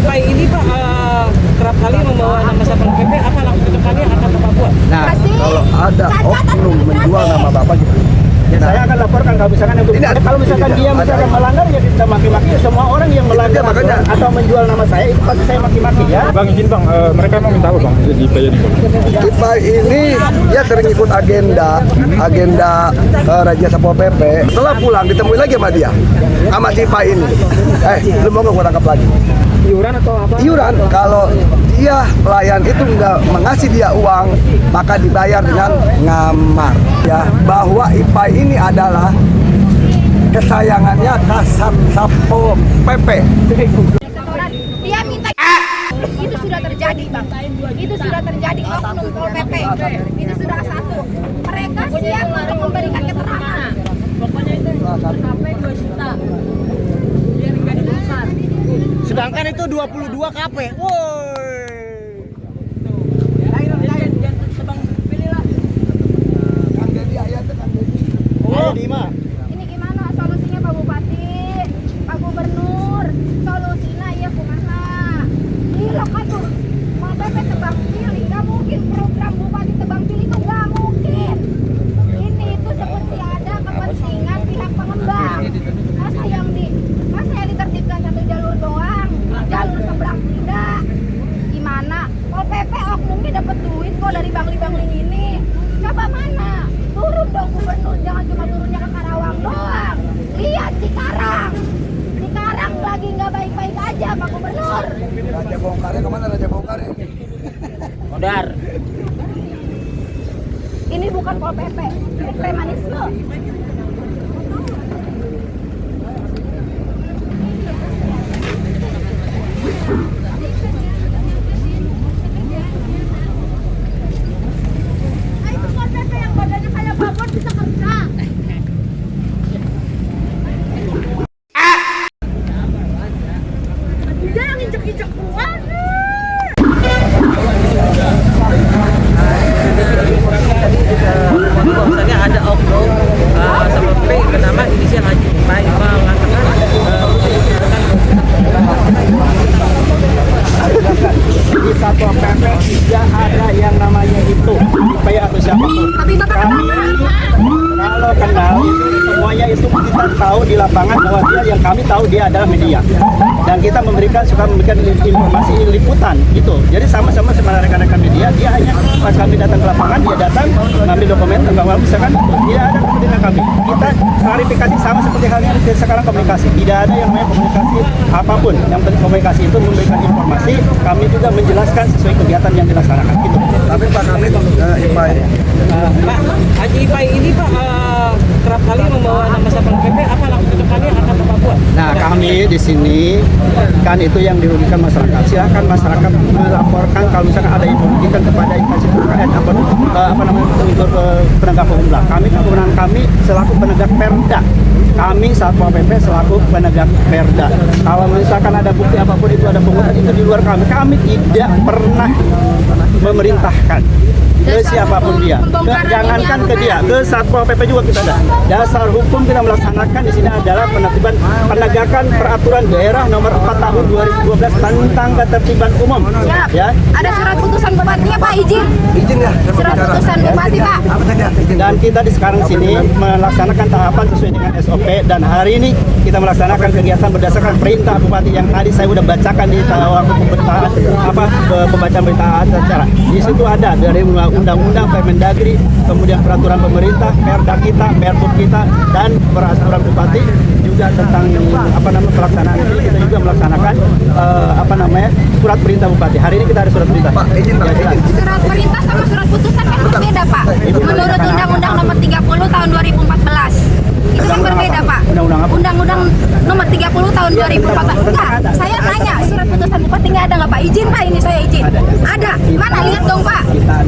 IPAI ini Pak kerap kali membawa nama Satpol PP, apa langkah depannya akan Bapak buat? Nah, kalau ada oknum menjual nama Bapak gitu, Ya, saya akan laporkan kalau misalkan itu. Kalau misalkan dia misalkan melanggar ya kita maki-maki. Semua orang yang melanggar atau menjual nama saya itu pasti saya maki-maki ya. Bang izin bang, mereka mau minta apa bang di IPAI ini? IPAI ini dia sering ikut agenda Raja Satpol PP. Setelah pulang ditemui lagi sama dia, sama si IPAI ini. Lu mau nggak gua tangkap lagi? Iuran atau apa? Iuran, kalau dia pelayan itu nggak mengasih dia uang, maka dibayar dengan ngamar. Ya, bahwa IPAI ini adalah kesayangannya Kasat Satpol PP. Dia minta itu sudah terjadi bang, itu sudah terjadi oknum Pol PP, itu sudah satu. Mereka siap untuk memberikan keterangan. Pokoknya itu sampai 2 juta biar nggak dibongkar. Sedangkan itu 22 KP. Woi. Ini gimana solusinya Pak Bupati, Pak Gubernur? Solusinya ya kumaha? Gila kabur. Pol PP tebang pilih, nggak mungkin program Bupati tebang pilih itu nggak mungkin. Ini itu seperti ada kepentingan pihak pengembang. Masa yang ditertibkan satu jalur doang, jalur seberang tidak. Gimana? Pol PP oknumnya dapat duit kok dari bangli-bangli ini. Coba mana? Turun dong gubernur, jangan cuma turunnya ke Karawang doang. Lihat Cikarang. Cikarang lagi nggak baik-baik aja Pak Gubernur. Raja Bongkarnya kemana Raja Bongkarnya? Modar. Ini bukan Pol PP, ini premanisme. Itu Pol PP yang badannya kayak babon bisa kerja. Dia yang injek-injek gua nih. Bahwasannya ada oknum Satpol PP bernama inisial Haji IPAI mengatakan Di Satpol PP tidak ada yang namanya itu IPAI atau siapapun. Kami kalau kenal semuanya itu kita tahu di lapangan bahwa dia yang kami tahu dia adalah media dan kita suka memberikan informasi liputan gitu. Jadi sama-sama rekan-rekan media, dia hanya pas kami datang ke lapangan dia datang ngambil dokumen bahwa misalkan tidak ada kepentingan kami. Kita klarifikasi sama seperti halnya sekarang komunikasi. Tidak ada yang namanya komunikasi apapun. Yang penting komunikasi itu memberikan informasi. Kami juga menjelaskan sesuai kegiatan yang dilaksanakan gitu. Tapi Pak kami IPAI. Pak Haji IPAI ini Pak kerap kali membawa nama Satpol PP, apa langkah depannya akan Bapak buat? Nah, kami di sini kan itu yang dirugikan masyarakat. Silakan masyarakat melaporkan kalau misalkan ada yang merugikan kepada instansi terkait apa namanya untuk penegak hukum. Kami kewenangan kami selaku penegak perda. Kami Satpol PP selaku penegak perda. Kalau misalkan ada bukti apapun itu ada pungutan itu di luar kami. Kami tidak pernah memerintahkan ke siapapun dia, jangankan ke dia, ke Satpol PP juga kita ada. Dasar hukum kita melaksanakan di sini adalah penegakan peraturan daerah nomor 4 tahun 2012 tentang ketertiban umum. Ya. Ada surat putusan bupatinya Pak, izin. Izin ya. Surat putusan bupati Pak. Apa saja? Izin. Dan kita di sekarang sini melaksanakan tahapan sesuai dengan SOP dan hari ini kita melaksanakan kegiatan berdasarkan perintah bupati yang tadi saya sudah bacakan di waktu pembacaan berita acara. Di situ ada dari undang-undang Permendagri, kemudian peraturan pemerintah, perda kita, perpub kita, dan peraturan bupati juga tentang pelaksanaan ini. Kita juga melaksanakan surat perintah bupati. Hari ini kita ada surat perintah. Pak, izin Pak. Ya, Izin. Surat perintah sama surat putusan kan berbeda Pak. Menurut Undang-Undang Nomor 30 Tahun 2014. Itu kan berbeda Pak. Undang-undang apa? Undang-Undang Nomor 30 Tahun 2014. Enggak, saya tanya surat putusan bupati nggak ada nggak Pak? Izin Pak, ini saya izin. Ada. Mana lihat dong Pak.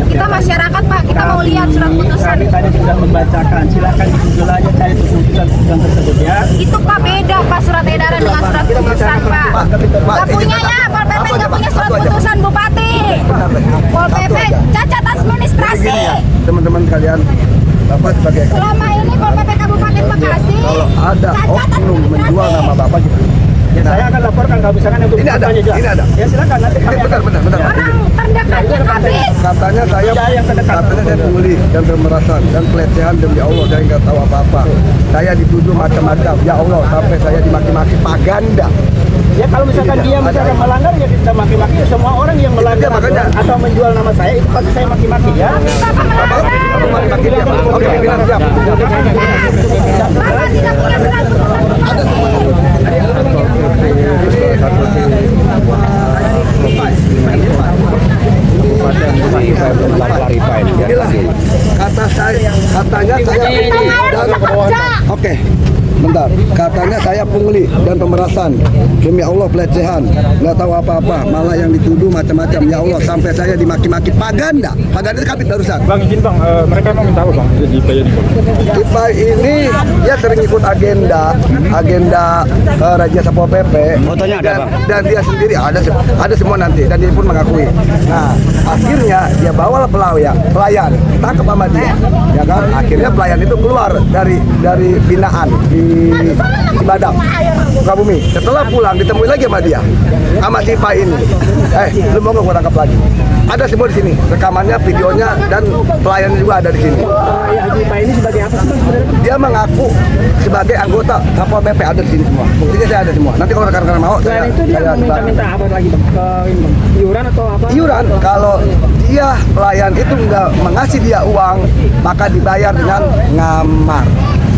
Kita masyarakat Pak, kita mau lihat surat putusan. Kami tadi sudah membacakan. Silakan di Google aja cari putusan tersebut ya. Itu Pak beda Pak, surat edaran dengan surat putusan Pak. Nggak punya ya, Pol PP nggak punya surat putusan bupati. Pol PP cacat administrasi. Begini ya, teman-teman kalian, Bapak sebagai Selama ini Pol PP Kabupaten Bekasi kalau ada oknum menjual nama Bapak gitu, Ya, saya akan laporkan kalau misalkan yang Ini ada, bersangkutan ini ada. Ya silakan nanti kami Bentar. Orang terdekatnya habis. Katanya saya pungli dan pemerasan dan pelecehan demi Allah, saya nggak tahu apa-apa. Saya dituduh macam-macam. Ya Allah, sampai saya dimaki-maki Paganda. Ya kalau misalkan dia misalkan melanggar ya kita maki-maki. Semua orang yang melanggar makanya. atau menjual nama saya itu pasti saya maki-maki ya. Apa maki-maki dia, Pak? Oke, pimpinan siap. Bapak tidak punya 100%. Inilah kata saya, katanya saya dan oke, bentar. Katanya saya pungli dan pemerasan. Demi Allah pelecehan, nggak tahu apa-apa, malah yang dituduh macam-macam. Ya Allah, sampai saya dimaki-maki Paganda. Paganda itu kabit barusan. Bang, izin bang, mereka mau minta apa bang di IPA ini? IPA ini dia sering ikut agenda Raja Satpol PP. Fotonya ada, Bang? Dan dia sendiri ada semua nanti, dan dia pun mengakui. Nah, akhirnya dia bawalah pelayan, tangkap sama dia, ya kan? Akhirnya pelayan itu keluar dari binaan di Badak, Sukabumi. Setelah pulang ditemui lagi sama dia, sama si Pak ini. Lu mau nggak gua tangkap lagi? Ada semua di sini, rekamannya, videonya, dan pelayannya juga ada di sini. Haji Pak ini sebagai apa sih bang sebenarnya? Dia mengaku sebagai anggota Satpol PP, ada di sini semua. Buktinya saya ada semua. Nanti kalau rekan-rekan mau, Selain itu dia minta apa lagi bang? Ke ini, bang? Iuran atau apa? iuran. Kalau dia pelayan itu nggak mengasih dia uang, maka dibayar dengan ngamar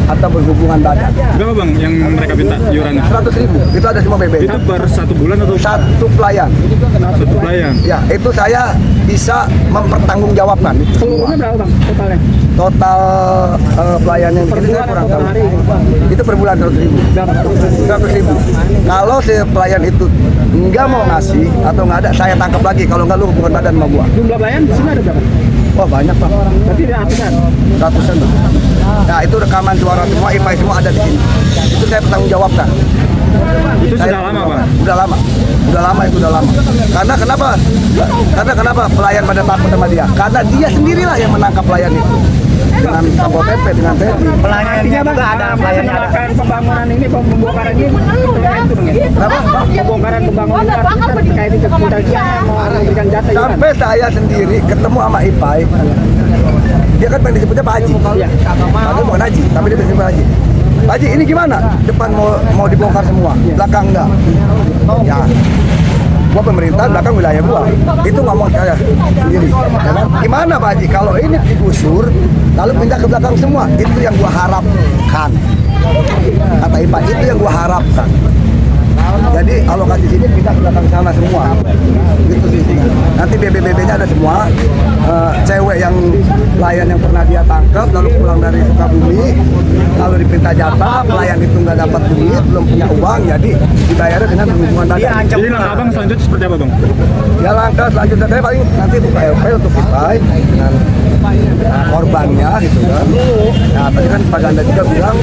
atau berhubungan badan. Berapa bang yang mereka minta iurannya? 100.000 itu ada semua BB. Itu per 1 bulan atau Satu pelayan. satu pelayan? Ya, itu saya bisa mempertanggungjawabkan itu semua. Seluruhnya berapa bang totalnya? Total pelayan yang Per ini saya bulan kurang atau tahu. per hari? Itu per bulan 100.000. Berapa? 100.000. Kalau si pelayan itu nggak mau ngasih atau nggak ada, saya tangkap lagi. Kalau nggak, lu hubungan badan sama gua. Jumlah pelayan di sini ada berapa? Wah, banyak Pak. Berarti ada ratusan. Ratusan. Nah, itu rekaman suara semua, IPA semua ada di sini. Itu saya bertanggungjawabkan. Itu sudah lama bang? Udah lama. Itu udah lama. Karena kenapa pelayan pada takut sama dia? Karena dia sendirilah yang menangkap pelayan itu. Dengan Satpol PP, dengan TNI. Artinya bang ada penolakan pembangunan ini, pembongkaran ini terkait itu bang ya? Kenapa? Pembongkaran pembangunan ini artinya terkait itu kemudian mau memberikan jatah iuran. Sampai saya sendiri ketemu sama IPAI, dia kan pengen disebutnya Pak Haji. Iya. Padahal bukan Haji, tapi dia disebut Haji. Pak Haji, ini gimana? Depan mau dibongkar semua, belakang enggak. Ya, gua pemerintah, belakang wilayah gua. Itu ngomong saya sendiri. Ya kan? Gimana Pak Haji? Kalau ini digusur, lalu pindah ke belakang semua, itu yang gua harapkan. Kata IPAI, itu yang gua harapkan. Jadi alokasi sini pindah ke belakang sana semua. Gitu sih. Nanti BB-BB-nya ada semua. Cewek yang pelayan yang pernah dia tangkap lalu pulang dari Sukabumi, lalu dipinta jatah, pelayan itu nggak dapat duit, belum punya uang, jadi dibayarnya dengan hubungan badan. Jadi langkah abang selanjutnya seperti apa bang? Ya langkah selanjutnya saya paling nanti buka LP untuk kita dengan korbannya gitu kan. Nah tadi kan Pak Ganda juga bilang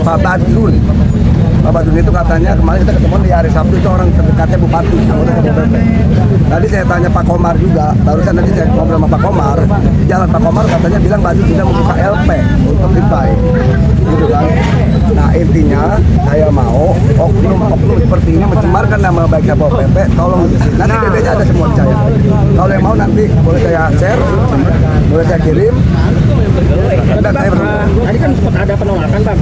Pak Badrun itu katanya kemarin kita ketemu di hari Sabtu, itu orang terdekatnya Bupati, anggota Satpol PP. Tadi saya tanya Pak Komar juga, barusan tadi saya ngobrol sama Pak Komar, di jalan Pak Komar katanya bilang Badrun sudah membuka LP untuk IPAI, gitu kan. Nah intinya saya mau oknum seperti ini mencemarkan nama baik Satpol PP, tolong nanti BB-nya ada semua di saya. Kalau yang mau nanti boleh saya share, boleh saya kirim. Dan saya Tadi kan sempat ada penolakan bang.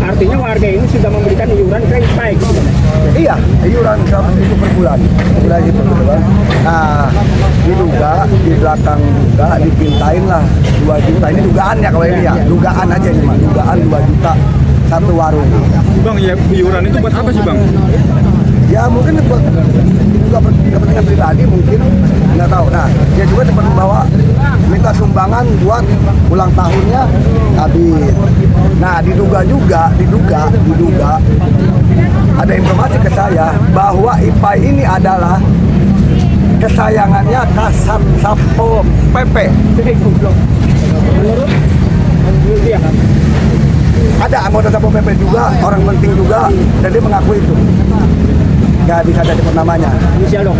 Artinya warga ini sudah memberikan iuran ke IPAI gitu. iya, iuran 100.000 per bulan itu gitu kan. Nah, diduga di belakang juga dipintain lah 2 juta. Ini dugaannya kalau ini ya, dugaan aja ini mah, dugaan 2 juta satu warung. Bang, ya iuran itu buat apa sih bang? Ya mungkin buat juga kepentingan pribadi mungkin, nggak tahu. Nah, dia juga sempat membawa minta sumbangan buat ulang tahunnya habis. Nah, diduga ada informasi ke saya bahwa IPAI ini adalah kesayangannya Kasat Satpol PP. Menurut dia kan? Ada anggota Satpol PP juga, orang penting juga, dan dia mengakui itu. Nggak bisa ada sebut namanya. Inisial dong.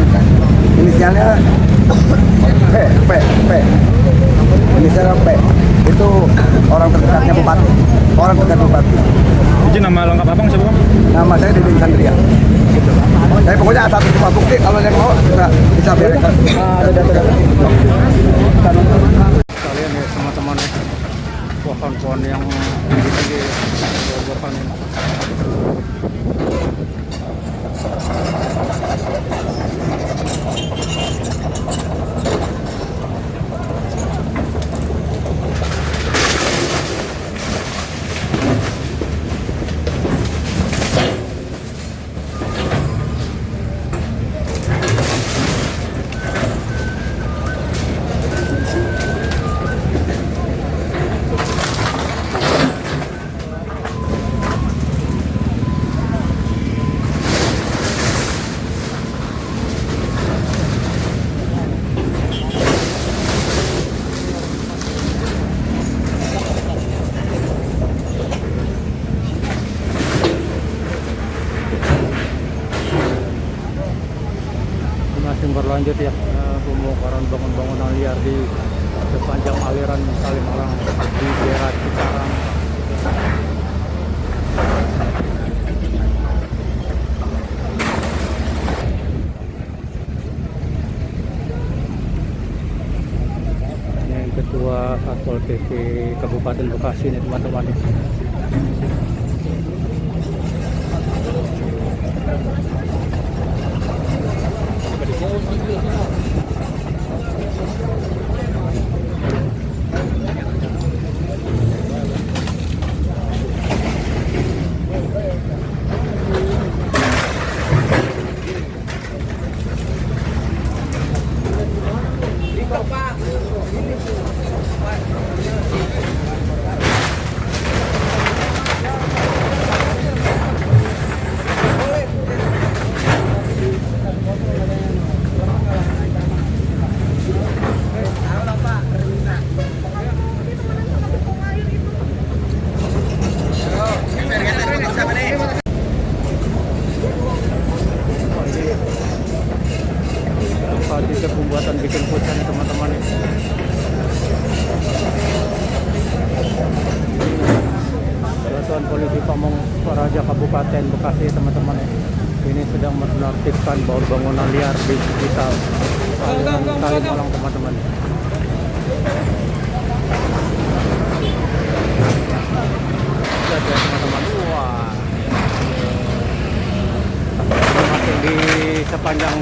Inisialnya P. Inisialnya P. Itu orang terdekatnya bupati, orang terdekat bupati. Izin nama lengkap abang siapa bang? Nama saya Dedeng Sandria. Gitu. Tapi pokoknya satu cuma bukti kalau yang mau kita bisa berikan. Kalian ya teman-teman ya, pohon-pohon yang tinggi-tinggi pohon ini. Masih berlanjut ya pembongkaran bangunan liar di sepanjang aliran Kalimalang di daerah Cikarang. Ini Ketua Satpol PP Kabupaten Bekasi nih teman-teman. Juga pembuatan bikin pucat nih teman-teman ya. Satuan Polisi Pamong Praja Kabupaten Bekasi teman-teman ya. Ini sedang menertibkan bangunan liar di sekitar aliran Kalimalang teman-teman. Lihat ya teman-teman. Wah. Masih di sepanjang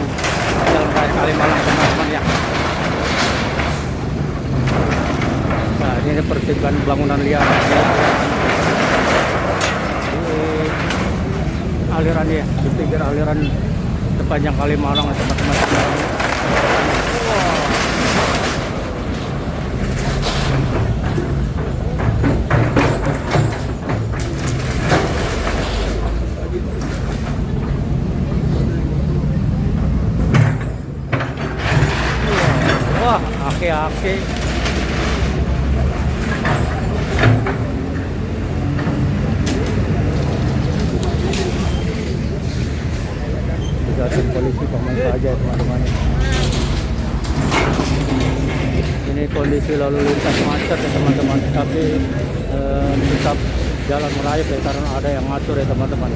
jalan raya Kalimalang teman-teman ya. Nah ini dipertimbangkan bangunan liar di aliran ya, di pinggir aliran sepanjang Kalimalang teman-teman. Wah, aki-aki. Satuan Polisi Pamong Praja teman-teman. Ini kondisi lalu lintas macet ya teman-teman, tapi tetap jalan merayap ya karena ada yang ngatur ya teman-teman.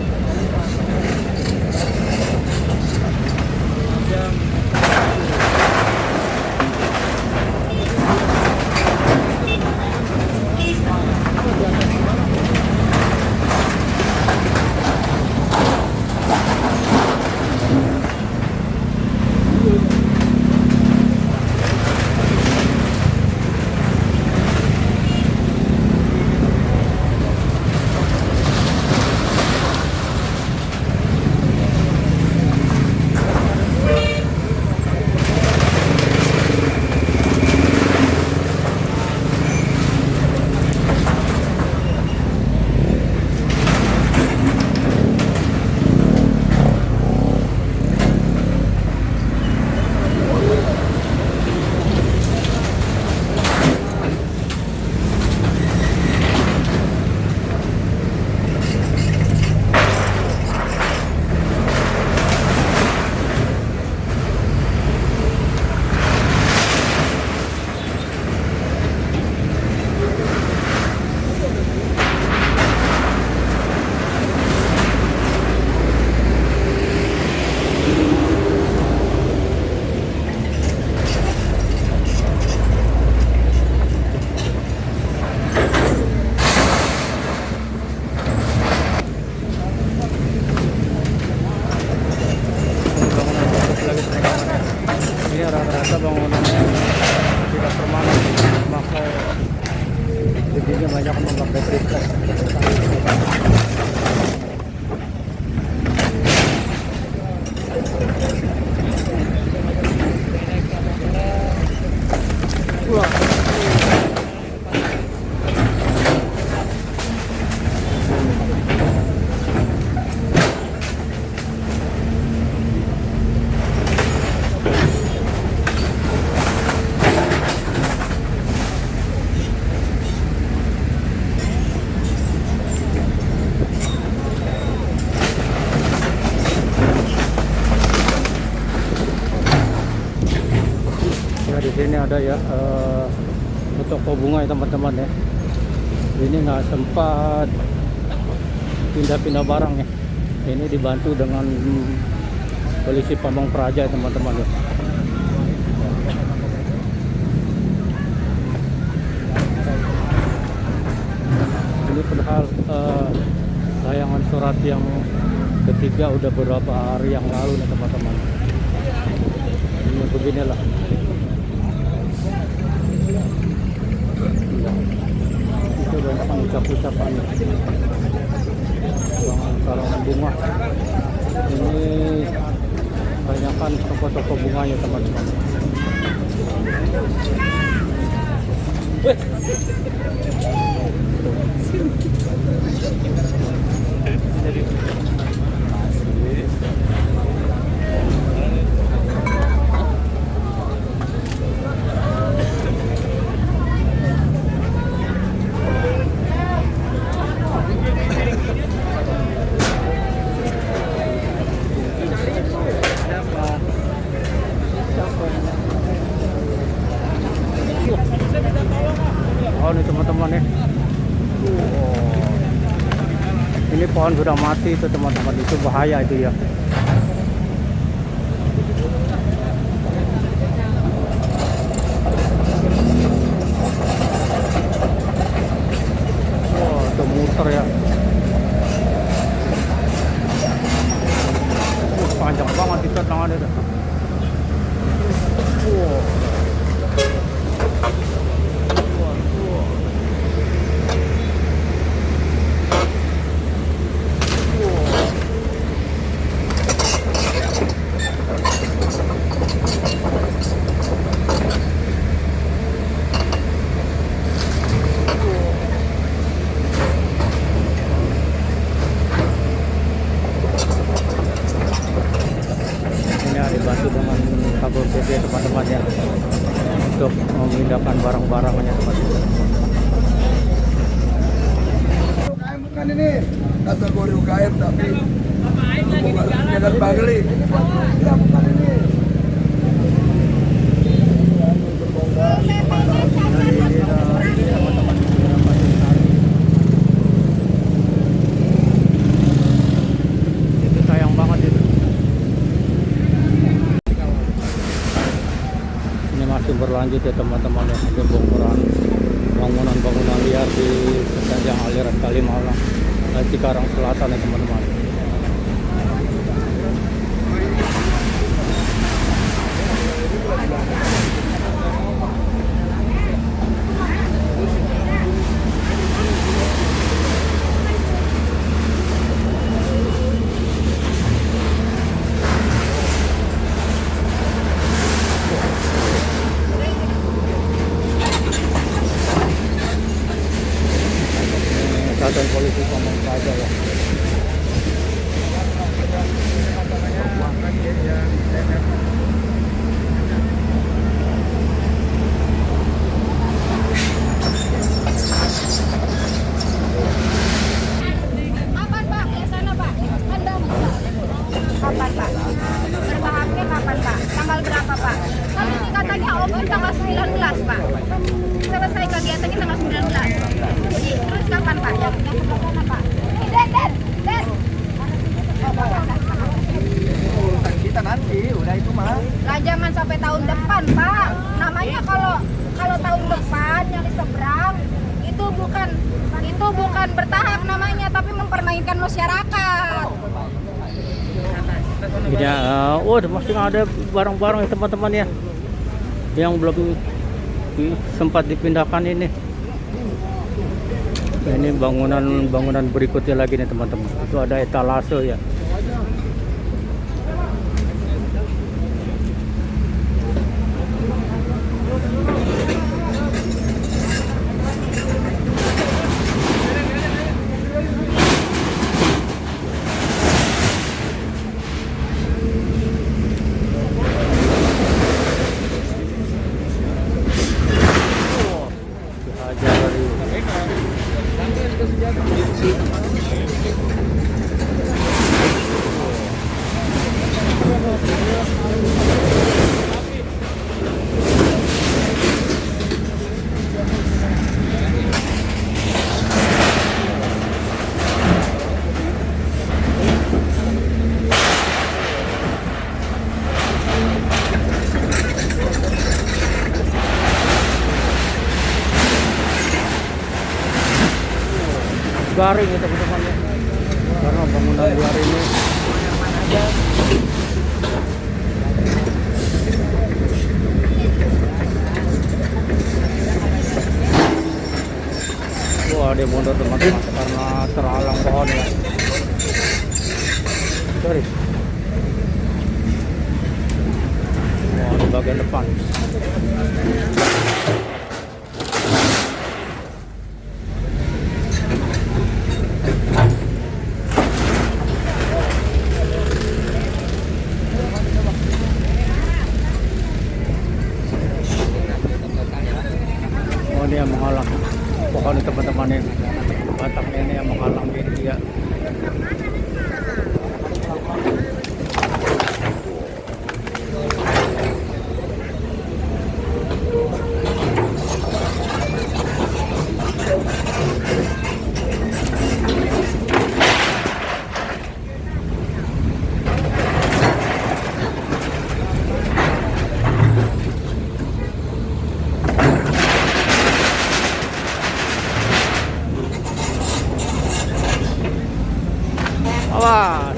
di sini ada ya toko bunga ya teman-teman ya. Ini nggak sempat pindah-pindah barang ya. Ini dibantu dengan polisi Pamong Praja ya teman-teman ya. Ini padahal layangan surat yang ketiga udah beberapa hari yang lalu nih teman-teman. Ini beginilah. Itu banyak ucap-ucapan kalau bunga. Ini banyakkan toko-toko bunganya teman-teman. Wih. Oh ini teman-teman ya. Ini pohon sudah mati itu teman-teman, itu bahaya itu ya. Wah, itu muter ya. Panjang banget itu tangannya. Wow. Dibantu dengan kabel PP teman-teman ya, untuk memindahkan barang-barangnya teman-teman. UKM bukan ini kategori UKM tapi jangan bagli. Ya bukan ini. Itu sayang banget itu. Ini masih berlanjut ya teman-teman ya, pembongkaran bangunan-bangunan liar di sepanjang aliran Kalimalang Cikarang Selatan ya teman-teman. Satuan polisi Pamong Praja ya. Kapan Pak? Ya sana Pak. Kendam. Kapan Pak? Bertahapnya kapan Pak? Tanggal berapa Pak? Kan ini katanya open tanggal 19 Pak. Selesai kegiatannya tanggal 19. Terus kapan Pak? Yang kemana Pak? Den. Urusan kita nanti udah itu mah. Lah jangan sampai tahun depan Pak. Namanya kalau tahun depan yang di seberang itu bukan bertahap namanya, tapi mempermainkan masyarakat. Ya, masih ada barang-barang ya teman-teman ya, yang belum sempat dipindahkan ini. Ini bangunan berikutnya lagi nih teman-teman. Itu ada etalase ya. garing ya teman-teman ya. Karena bangunan luar ini wah dia mundur teman-teman karena terhalang pohon ya. Sorry. Wah di bagian depan. Oh ini yang menghalang pohon ini teman-teman ini, batangnya ini yang menghalang ini dia. Awas.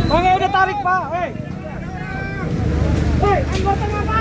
Bang, udah tarik, Pak. Hei, anggota apa?